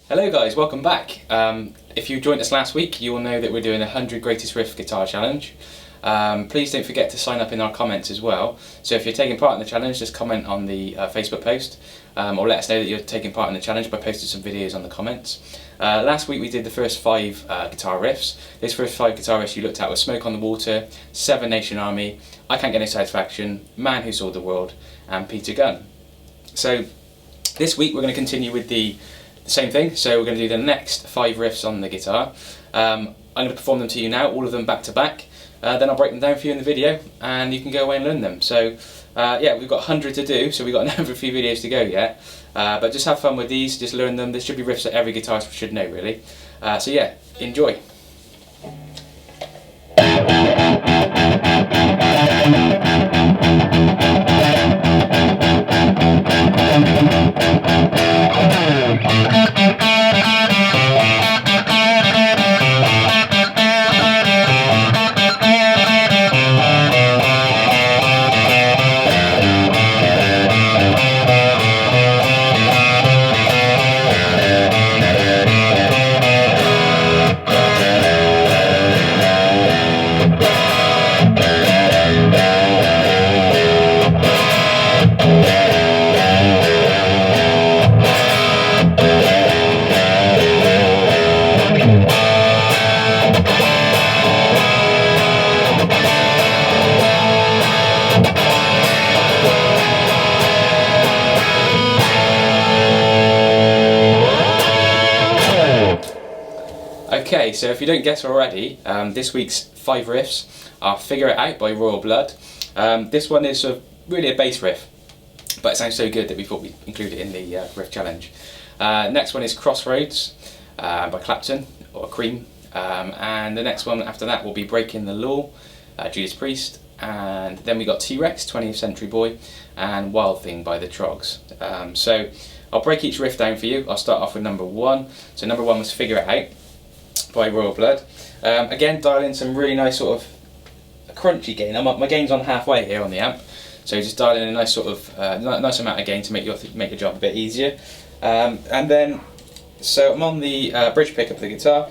Hello guys, welcome back. If you joined us last week, you will know that we're doing a 100 Greatest Riff Guitar Challenge. Please don't forget to sign up in our comments as well. So if you're taking part in the challenge, just comment on the Facebook post, or let us know that you're taking part in the challenge by posting some videos on the comments. Last week we did the first 5 guitar riffs. This first 5 guitar riffs you looked at were Smoke on the Water, Seven Nation Army, I Can't Get No Satisfaction, Man Who Sold the World, and Peter Gunn. So this week we're going to continue with the same thing, so we're going to do the next 5 riffs on the guitar. I'm going to perform them to you now, all of them back to back. Then I'll break them down for you in the video and you can go away and learn them. So yeah, we've got 100 to do, so we've got another few videos to go yet. But just have fun with these, just learn them. There should be riffs that every guitarist should know really. So yeah, enjoy. Okay, so if you don't guess already, this week's 5 riffs are Figure It Out by Royal Blood. This one is sort of really a bass riff, but it sounds so good that we thought we'd include it in the riff challenge. Next one is Crossroads by Clapton, or Cream, and the next one after that will be Breaking the Law, Judas Priest, and then we got T-Rex, 20th Century Boy, and Wild Thing by the Troggs. So I'll break each riff down for you. I'll start off with number 1. So number 1 was Figure It Out by Royal Blood. Again, dial in some really nice sort of crunchy gain. My gain's on halfway here on the amp, so just dial in a nice sort of nice amount of gain to make your job a bit easier. And then, so I'm on the bridge pickup of the guitar,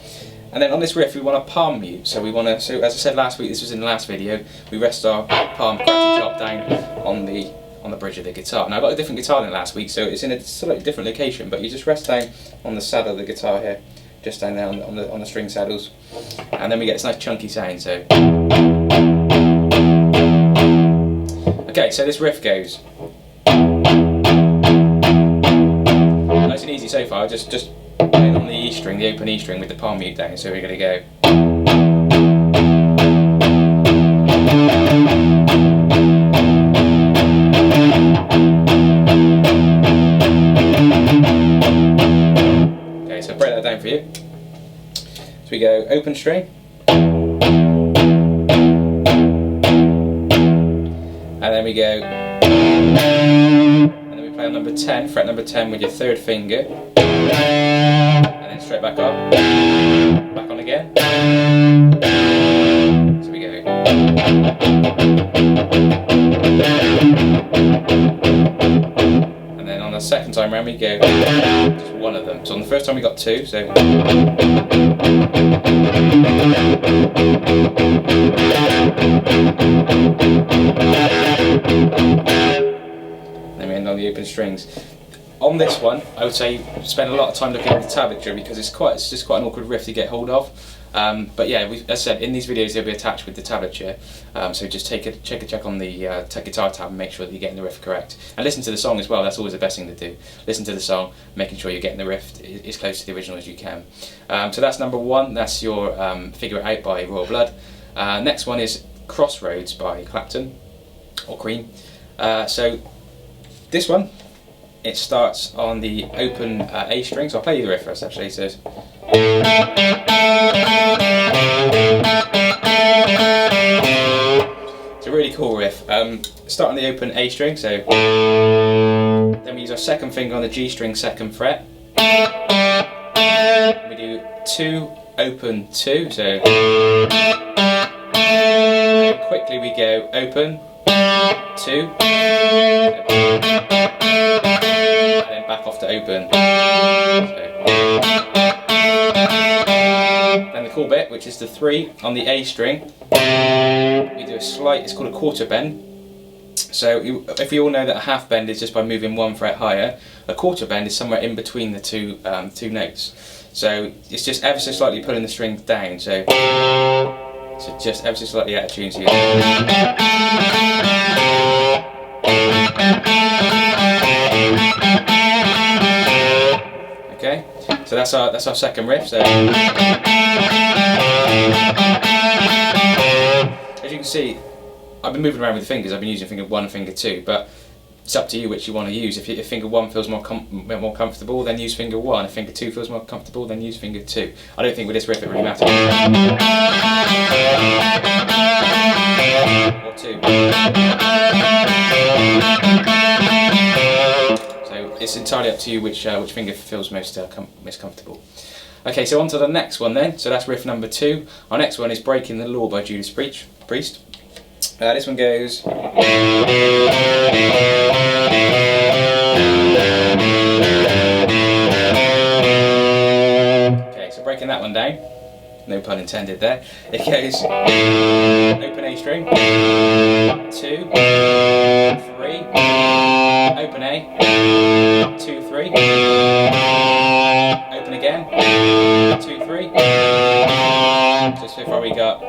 and then on this riff we want a palm mute. So we want to, so as I said last week, this was in the last video, we rest our palm cracky top down on the bridge of the guitar. Now I got a different guitar than last week, so it's in a slightly different location, but you just rest down on the saddle of the guitar here, just down there on the string saddles, and then we get this nice chunky sound. So okay, so this riff goes nice and easy so far, just playing on the E string, the open E string with the palm mute down. So we're going to go. Okay, so break that down for you. So we go open string, and then we go, and then we play on number 10, fret number 10 with your 3rd finger, and then straight back up, back on again. So we go. And then on the second time round we go just one of them. So on the first time we got 2, so then we end on the open strings. On this one, I would say spend a lot of time looking at the tablature, because it's just quite an awkward riff to get hold of. But yeah, as I said, in these videos they'll be attached with the tablature, so just check on the guitar tab and make sure that you're getting the riff correct. And listen to the song as well, that's always the best thing to do. Listen to the song, making sure you're getting the riff as close to the original as you can. So that's number 1, that's your Figure It Out by Royal Blood. Next one is Crossroads by Clapton, or Cream. So this one, it starts on the open A string, so I'll play you the riff first actually. So it's a really cool riff. Start on the open A string, so then we use our 2nd finger on the G string 2nd fret. We do 2 open 2, so and quickly we go open 2, and then back off to open. So. small bit, which is the 3 on the A string, we do a slight, it's called a quarter bend. So if we all know that a half bend is just by moving 1 fret higher, a quarter bend is somewhere in between the two notes. So it's just ever so slightly pulling the string down, so just ever so slightly out of tune. So okay, so that's our second riff. So as you can see, I've been moving around with the fingers. I've been using finger 1 and finger 2, but it's up to you which you want to use. If finger 1 feels more comfortable, then use finger 1. If finger 2 feels more comfortable, then use finger 2. I don't think with this riff it really matters. Or 2. So it's entirely up to you which finger feels most comfortable. Okay, so on to the next one then. So that's riff number 2. Our next one is Breaking the Law by Judas Priest. This one goes. Okay, so breaking that one down, no pun intended there. It goes open A string, 2, 3, open A, 2, 3, open again, 2, 3. Just so far we got.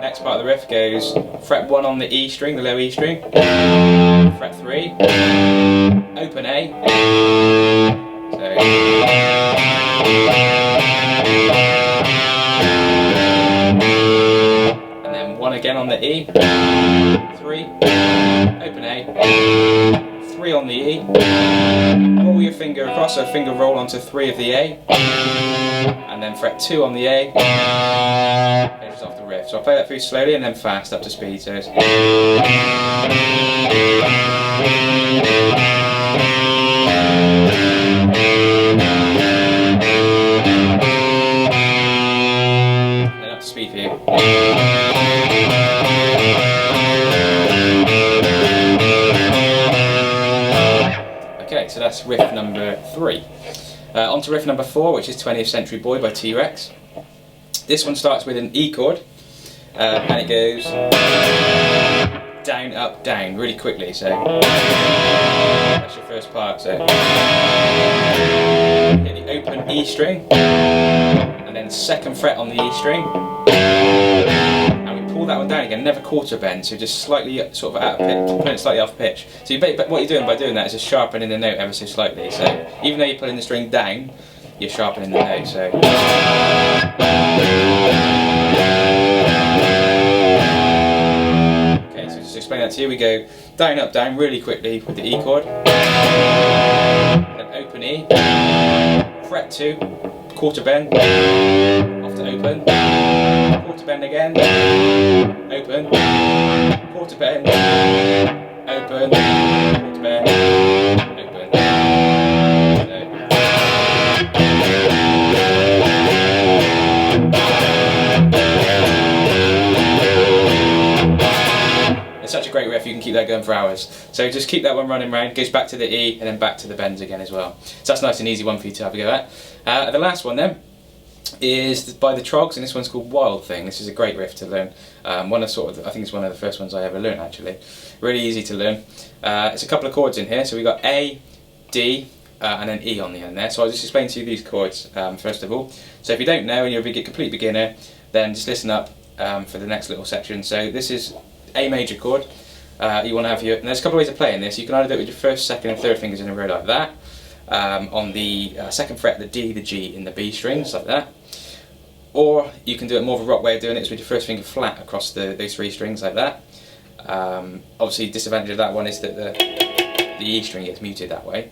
Next part of the riff goes fret 1 on the E string, the low E string, fret 3, open A, so, and then 1 again on the E, 3, open A, 3 on the E, roll your finger across, so finger roll onto 3 of the A, and then fret 2 on the A, finishes off the riff. So I'll play that through slowly and then fast up to speed. So it's then up to speed for you. Okay, so that's riff number 3. On to riff number 4, which is 20th Century Boy by T-Rex. This one starts with an E chord, and it goes down, up, down, really quickly. So that's your first part. So hit the open E string, and then 2nd fret on the E string, and we pull that one down again. Never quarter bend, so just slightly sort of out of pitch, pulling it slightly off pitch. So what you're doing by doing that is just sharpening the note ever so slightly. So even though you're pulling the string down, you're sharpening the note. So okay, so just to explain that to you, we go down, up, down really quickly with the E chord, then open E, fret 2, quarter bend, off to open, quarter bend again, open, quarter bend, open, quarter bend, open. It's such a great riff, you can keep that going for hours. So just keep that one running round, goes back to the E and then back to the bends again as well. So that's a nice and easy one for you to have a go at. The last one then is by the Troggs, and this one's called Wild Thing. This is a great riff to learn. I think it's one of the first ones I ever learned actually. Really easy to learn. It's a couple of chords in here, so we've got A, D, and then E on the end there. So I'll just explain to you these chords first of all. So if you don't know and you're a complete beginner, then just listen up for the next little section. So this is A major chord. You want to have and there's a couple of ways of playing this. You can either do it with your 1st, 2nd and 3rd fingers in a row like that, on the 2nd fret, the D, the G and the B strings like that, or you can do it more of a rock way of doing it, is with your 1st finger flat across those 3 strings like that. Obviously the disadvantage of that one is that the E string gets muted that way.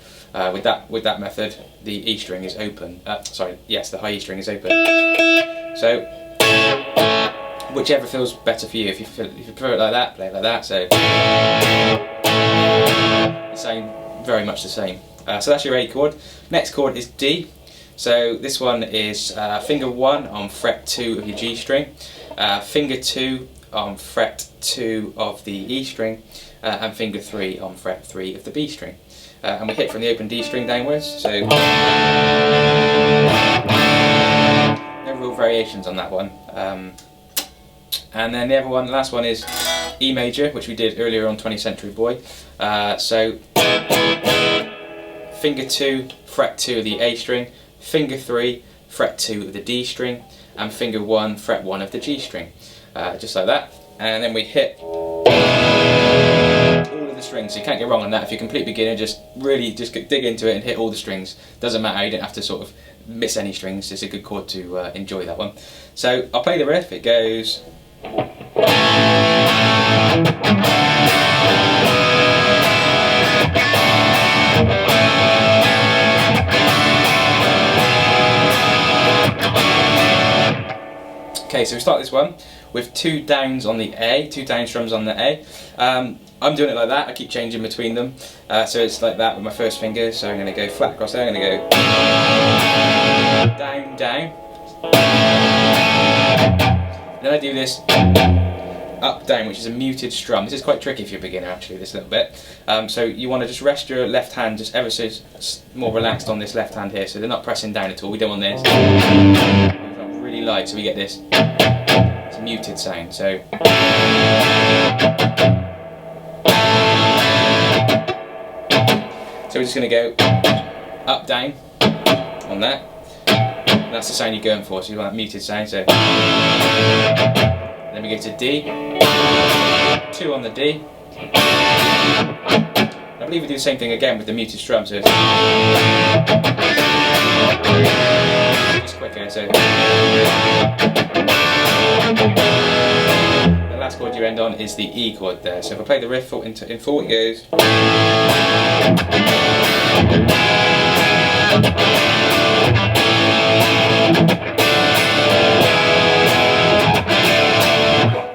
With that method, the E string is open. The high E string is open. So whichever feels better for you. If you prefer it like that, play it like that. So the same, very much the same. So that's your A chord. Next chord is D. So this one is finger 1 on fret 2 of your G string, finger 2 on fret 2 of the E string, and finger 3 on fret 3 of the B string. And we hit from the open D string downwards, so no real variations on that one. And then the last one is E major, which we did earlier on 20th Century Boy. So finger 2, fret 2 of the A string, finger 3, fret 2 of the D string, and finger 1, fret 1 of the G string. Just like that. And then we hit all of the strings, so you can't get wrong on that. If you're a complete beginner, just dig into it and hit all the strings. Doesn't matter, you don't have to sort of miss any strings. It's a good chord to enjoy that one. So I'll play the riff. It goes. Okay, so we start this one with 2 downs on the A, 2 down strums on the A. I'm doing it like that, I keep changing between them. So it's like that with my first finger, so I'm going to go flat across there, I'm going to go down, down. Then I do this up, down, which is a muted strum. This is quite tricky if you're a beginner actually, this little bit. So you want to just rest your left hand just ever so more relaxed on this left hand here, so they're not pressing down at all. We don't want this. Really light, so we get this. It's a muted sound. So we're just going to go up, down on that. And that's the sound you're going for, so you want that muted sound. So then we go to D, 2 on the D. I believe we do the same thing again with the muted strum, so it's quicker. So the last chord you end on is the E chord there. So if I play the riff in full, it goes.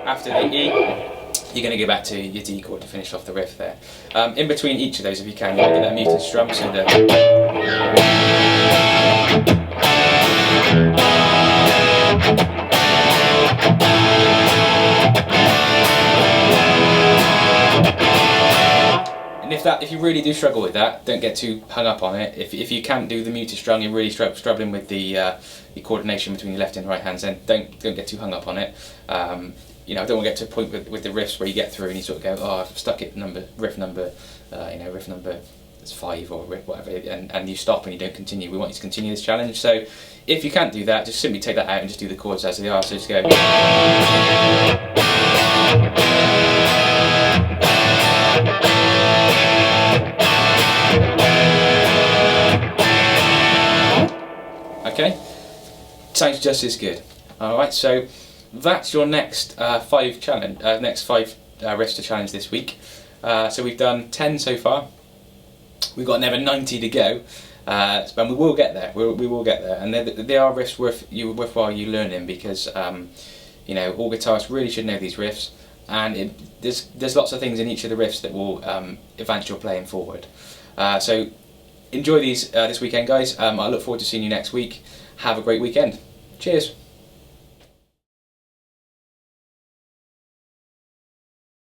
After the E, you're going to go back to your D chord to finish off the riff there. In between each of those, if you can, you want to get that muted strum, so and if you really do struggle with that, don't get too hung up on it. If you can't do the muted strum, you're really struggling with the coordination between your left and right hands, then don't get too hung up on it. You know, I don't want to get to a point with the riffs where you get through and you sort of go, oh, I've stuck it riff number 5 or whatever, and you stop and you don't continue. We want you to continue this challenge. So if you can't do that, just simply take that out and just do the chords as they are. So just go. Okay, sounds just as good. All right, so that's your next 5 riffs to challenge this week. So we've done 10 so far. We've got another 90 to go, and we will get there. We will get there, and they are riffs worthwhile you learning, because you know, all guitarists really should know these riffs, and there's lots of things in each of the riffs that will advance your playing forward. So enjoy these this weekend, guys. I look forward to seeing you next week. Have a great weekend. Cheers.